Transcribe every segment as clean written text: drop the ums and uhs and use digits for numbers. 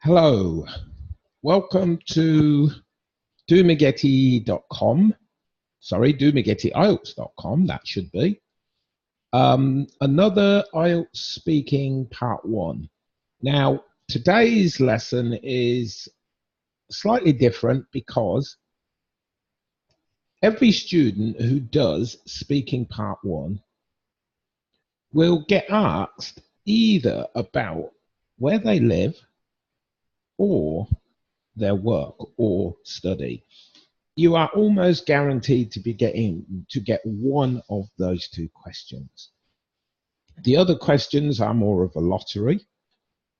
Hello, welcome to doomageti.com. Sorry, doomageti.ielts.com, that should be. Another IELTS speaking part 1. Now, today's lesson is slightly different because every student who does speaking part 1 will get asked either about where they live or their work or study. You are almost guaranteed to get one of those two questions. The other questions are more of a lottery.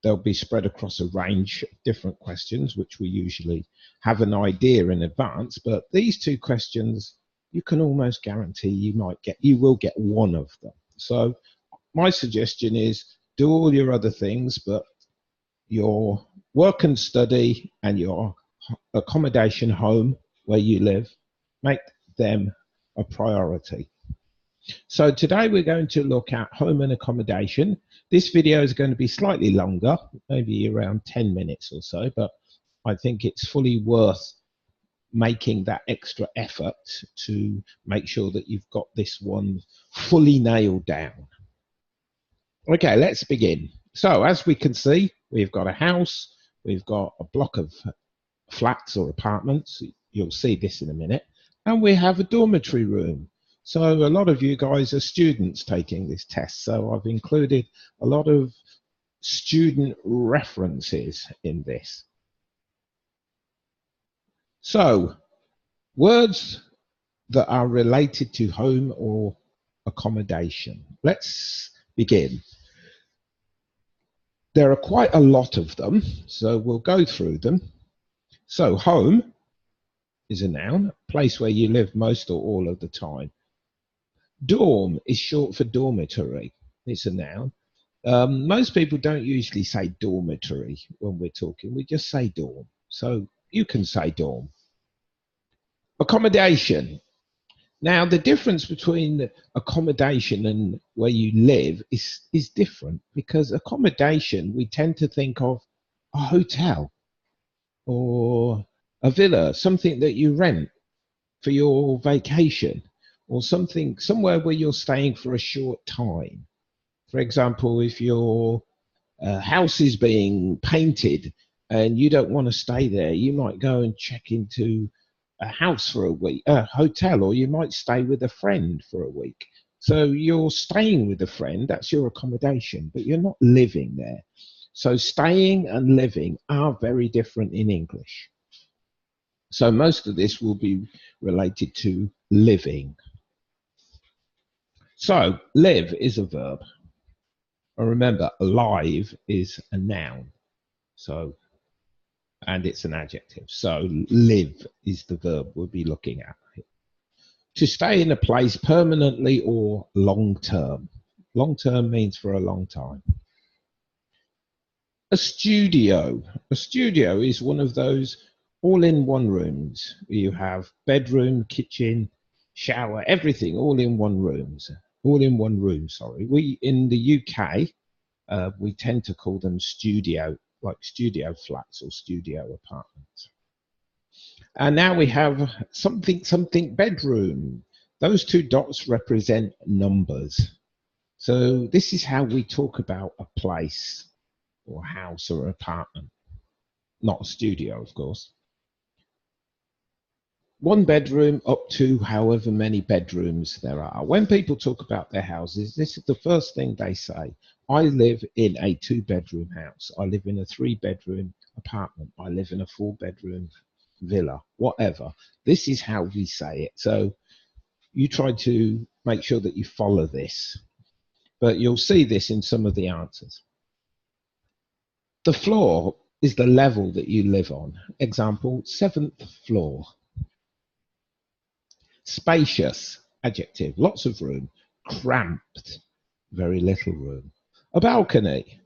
They'll be spread across a range of different questions, which we usually have an idea in advance. But these two questions, you can almost guarantee you will get one of them. So my suggestion is do all your other things, but your work and study and your accommodation home where you live, make them a priority. So today we're going to look at home and accommodation. This video is going to be slightly longer, maybe around 10 minutes or so, but I think it's fully worth making that extra effort to make sure that you've got this one fully nailed down. Okay, let's begin. So as we can see, we've got a house, we've got a block of flats or apartments. You'll see this in a minute. And we have a dormitory room. So a lot of you guys are students taking this test. So I've included a lot of student references in this. So words that are related to home or accommodation. Let's begin. There are quite a lot of them, so we'll go through them. So home is a noun, a place where you live most or all of the time. Dorm is short for dormitory. It's a noun. Most people don't usually say dormitory when we're talking. We just say dorm. So you can say dorm. Accommodation. Now, the difference between accommodation and where you live is different, because accommodation, we tend to think of a hotel or a villa, something that you rent for your vacation, or somewhere where you're staying for a short time. For example, if your house is being painted and you don't want to stay there, you might go and check into a house for a week, a hotel, or you might stay with a friend for a week. So you're staying with a friend, that's your accommodation, but you're not living there. So staying and living are very different in English. So most of this will be related to living. So live is a verb. And remember, alive is a noun. So, and it's an adjective. So live is the verb we'll be looking at. To stay in a place permanently or long term. Long term means for a long time. A studio. A studio is one of those all-in-one rooms. You have bedroom, kitchen, shower, everything all in one room. All in one room, sorry. We in the UK, we tend to call them studio, like studio flats or studio apartments. And now we have something bedroom. Those two dots represent numbers. So this is how we talk about a place or house or apartment, not a studio, of course. One bedroom up to however many bedrooms there are. When people talk about their houses, this is the first thing they say. I live in a 2-bedroom house. I live in a 3-bedroom apartment. I live in a 4-bedroom villa, whatever. This is how we say it. So you try to make sure that you follow this, but you'll see this in some of the answers. The floor is the level that you live on. Example, 7th floor. Spacious, adjective, lots of room. Cramped, very little room. A balcony,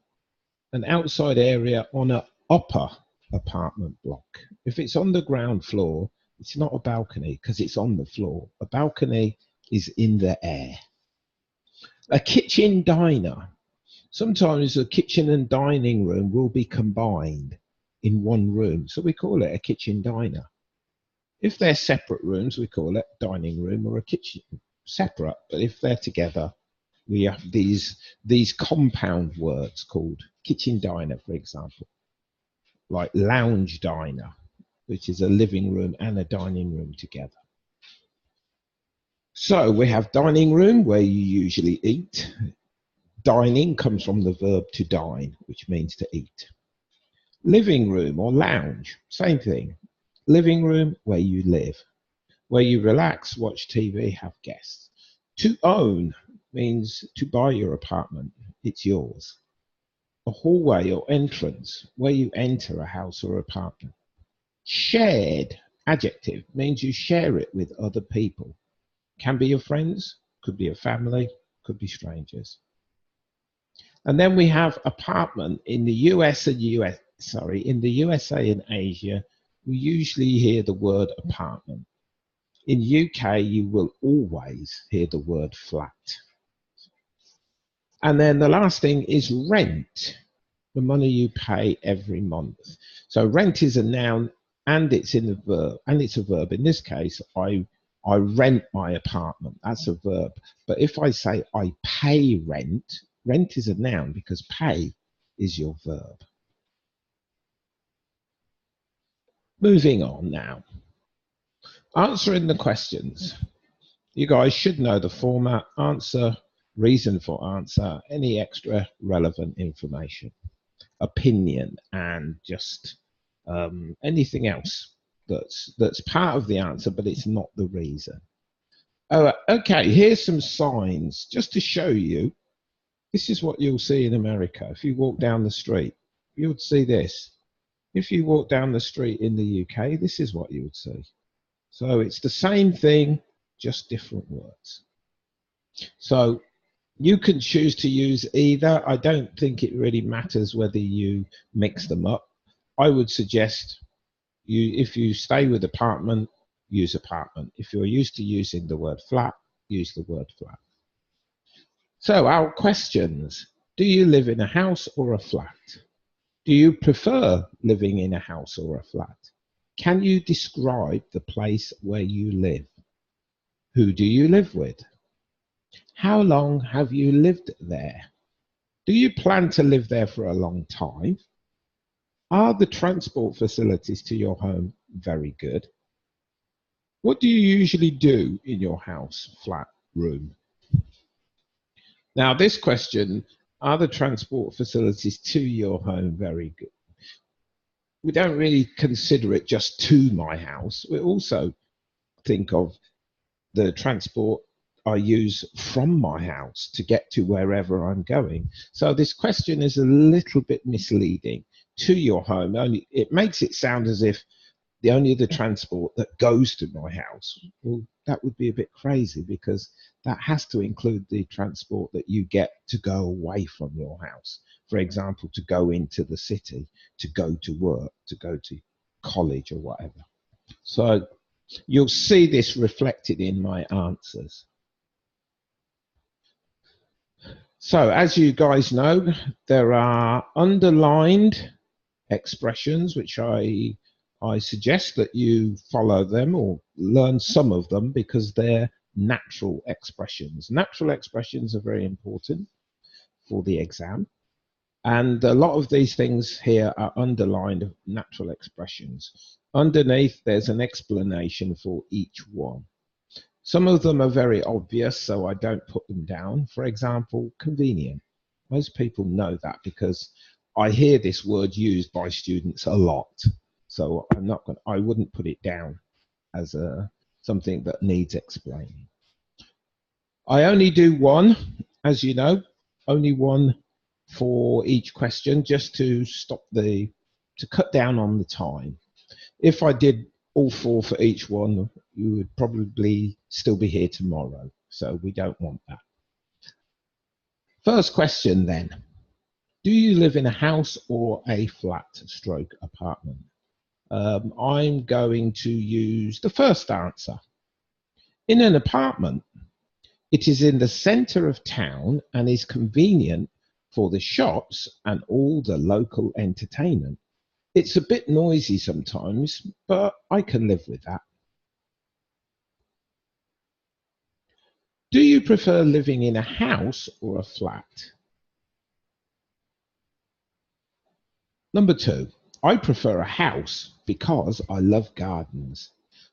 an outside area on an upper apartment block. If it's on the ground floor, it's not a balcony because it's on the floor. A balcony is in the air. A kitchen diner. Sometimes a kitchen and dining room will be combined. in one room, so we call it a kitchen diner. If they're separate rooms, we call it dining room or a kitchen, separate. But if they're together, we have these compound words called kitchen diner, for example, like lounge diner, which is a living room and a dining room together. So we have dining room, where you usually eat. Dining comes from the verb to dine, which means to eat. Living room or lounge, same thing. Living room, where you live, where you relax, watch TV, have guests. To own means to buy your apartment, it's yours. A hallway or entrance, where you enter a house or apartment. Shared, adjective, means you share it with other people. Can be your friends, could be your family, could be strangers. And then we have apartment. In the in the USA and Asia, we usually hear the word apartment. In UK, you will always hear the word flat. And then the last thing is rent, the money you pay every month. So rent is a noun and it's in the verb, and it's a verb. In this case, I rent my apartment. That's a verb. But if I say I pay rent, rent is a noun because pay is your verb. Moving on now. Answering the questions. You guys should know the format: answer, reason for answer, any extra relevant information, opinion, and just anything else that's part of the answer, but it's not the reason. Oh, okay, here's some signs just to show you. This is what you'll see in America. If you walk down the street, you would see this. If you walk down the street in the UK, this is what you would see. So it's the same thing, just different words. So you can choose to use either. I don't think it really matters whether you mix them up. I would suggest if you stay with apartment, use apartment. If you're used to using the word flat, use the word flat. So our questions: do you live in a house or a flat? Do you prefer living in a house or a flat? Can you describe the place where you live? Who do you live with? How long have you lived there? Do you plan to live there for a long time? Are the transport facilities to your home very good? What do you usually do in your house, flat, room? Now, this question, are the transport facilities to your home very good? We don't really consider it just to my house. We also think of the transport I use from my house to get to wherever I'm going. So this question is a little bit misleading. To your home, only it makes it sound as if the transport that goes to my house. Well, that would be a bit crazy, because that has to include the transport that you get to go away from your house. For example, to go into the city, to go to work, to go to college or whatever. So you'll see this reflected in my answers. So as you guys know, there are underlined expressions which I suggest that you follow them or learn some of them, because they're natural expressions. Natural expressions are very important for the exam. And a lot of these things here are underlined natural expressions. Underneath, there's an explanation for each one. Some of them are very obvious, so I don't put them down. For example, convenient. Most people know that because I hear this word used by students a lot. So I wouldn't put it down as something that needs explaining. I only do one, as you know, only one for each question, just to cut down on the time. If I did all four for each one, you would probably still be here tomorrow. So we don't want that. First question then. Do you live in a house or a flat stroke apartment? I'm going to use the first answer. In an apartment, it is in the center of town and is convenient for the shops and all the local entertainment. It's a bit noisy sometimes, but I can live with that. Do you prefer living in a house or a flat? Number two, I prefer a house because I love gardens.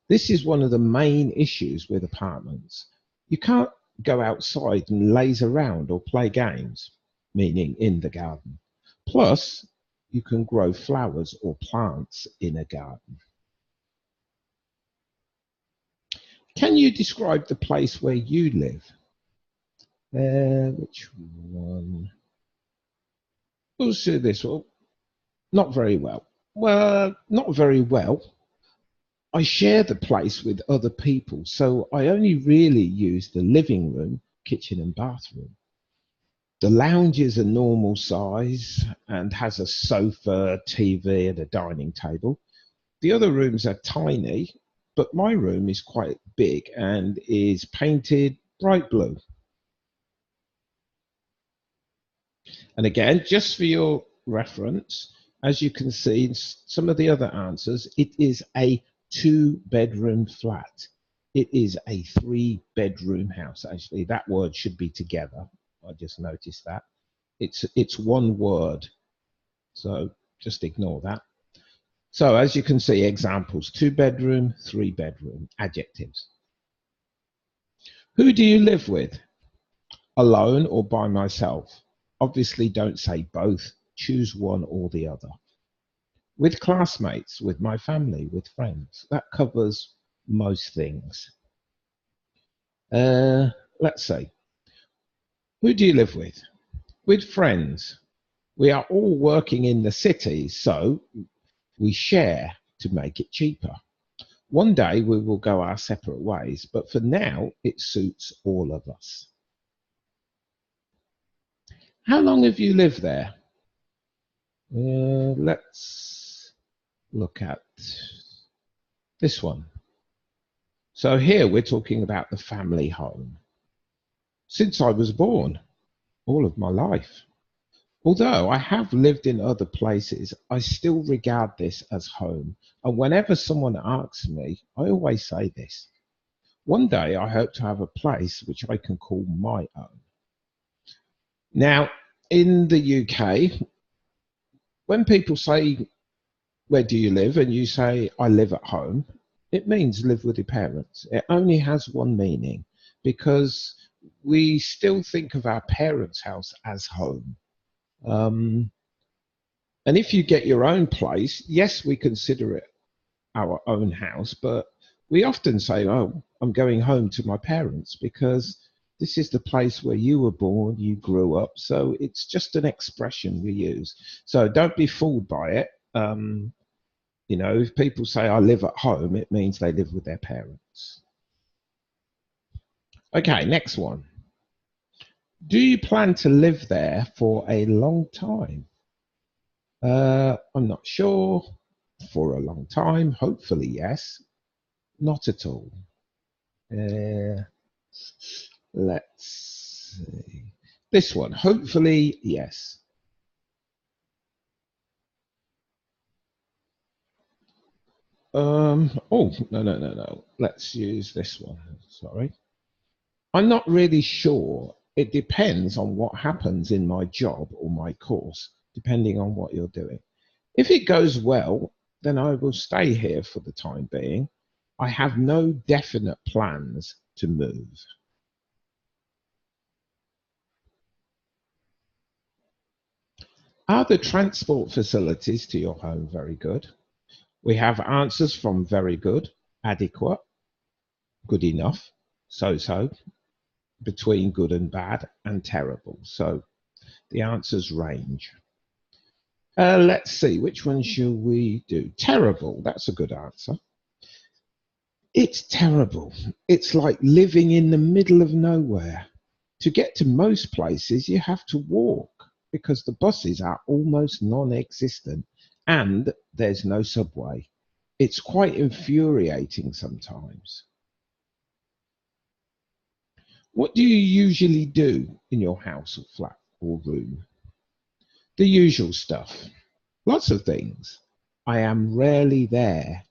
This is one of the main issues with apartments. You can't go outside and laze around or play games, meaning in the garden. Plus, you can grow flowers or plants in a garden. Can you describe the place where you live? Which one? We'll see this one. Not very well. Well, not very well. I share the place with other people, so I only really use the living room, kitchen, and bathroom. The lounge is a normal size and has a sofa, TV, and a dining table. The other rooms are tiny, but my room is quite big and is painted bright blue. And again, just for your reference, as you can see in some of the other answers, it is a two-bedroom flat. It is a three-bedroom house. Actually, that word should be together. I just noticed that. It's one word, so just ignore that. So as you can see, examples: two-bedroom, three-bedroom, adjectives. Who do you live with? Alone or by myself? Obviously, don't say both. Choose one or the other. With classmates, with my family, with friends. That covers most things. Uh, let's see. Who do you live with? With friends. We are all working in the city, so we share to make it cheaper. One day we will go our separate ways, but for now it suits all of us. How long have you lived there? Let's look at this one. So here we're talking about the family home. Since I was born, all of my life. Although I have lived in other places, I still regard this as home. And whenever someone asks me, I always say this. One day I hope to have a place which I can call my own. Now, in the UK, when people say, where do you live? And you say, I live at home, it means live with your parents. It only has one meaning because we still think of our parents' house as home. Um, and if you get your own place, yes, we consider it our own house, but we often say, oh, I'm going home to my parents because this is the place where you were born, you grew up. So it's just an expression we use. So don't be fooled by it. You know, if people say I live at home, it means they live with their parents. Okay, next one. Do you plan to live there for a long time? I'm not sure. For a long time, hopefully, yes. Not at all. Uh, let's see. This one, hopefully, yes. Oh, no, no, no, no. Let's use this one. Sorry. I'm not really sure. It depends on what happens in my job or my course, depending on what you're doing. If it goes well, then I will stay here for the time being. I have no definite plans to move. Are the transport facilities to your home very good? We have answers from very good, adequate, good enough, so so, between good and bad, and terrible. So the answers range. Let's see, which one shall we do? Terrible, that's a good answer. It's terrible. It's like living in the middle of nowhere. To get to most places, you have to walk because the buses are almost non existent and there's no subway. It's quite infuriating sometimes. What do you usually do in your house or flat or room? The usual stuff. Lots of things. I am rarely there.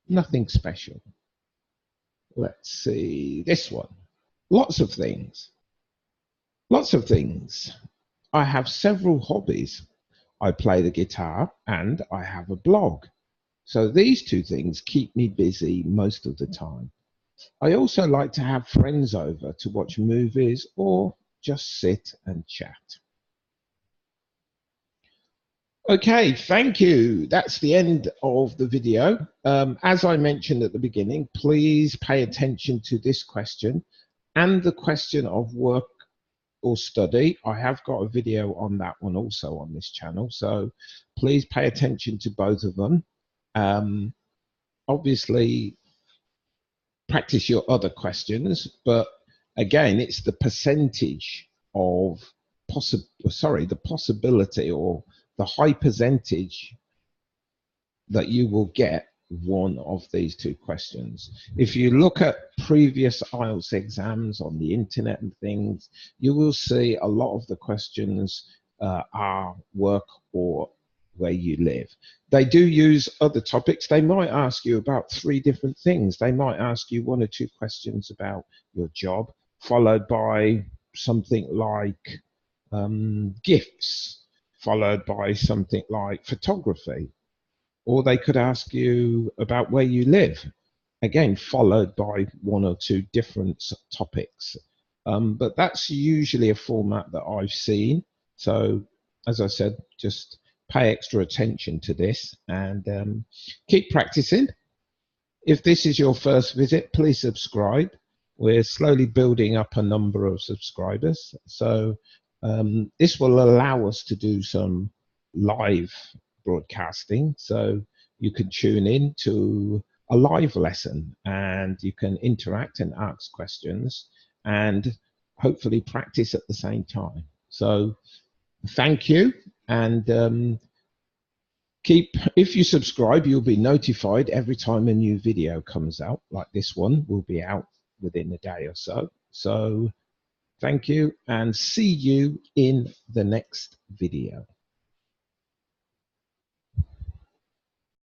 Nothing special. Let's see this one. Lots of things. Lots of things. I have several hobbies. I play the guitar and I have a blog. So these two things keep me busy most of the time. I also like to have friends over to watch movies or just sit and chat. Okay, thank you. That's the end of the video. As I mentioned at the beginning, please pay attention to this question and the question of work or study. I have got a video on that one also on this channel, so please pay attention to both of them. Obviously, practice your other questions, but again, it's the percentage of the possibility or the high percentage that you will get one of these two questions. If you look at previous IELTS exams on the internet and things, you will see a lot of the questions are work or where you live. They do use other topics. They might ask you about 3 different things. They might ask you 1 or 2 questions about your job, followed by something like gifts, followed by something like photography. Or they could ask you about where you live, again, followed by 1 or 2 different topics. But that's usually a format that I've seen. So, as I said, just pay extra attention to this and keep practicing. If this is your first visit, please subscribe. We're slowly building up a number of subscribers. So this will allow us to do some live broadcasting. So you can tune in to a live lesson and you can interact and ask questions and hopefully practice at the same time. So thank you. And if you subscribe, you'll be notified every time a new video comes out, like this one will be out within a day or so. So thank you and see you in the next video.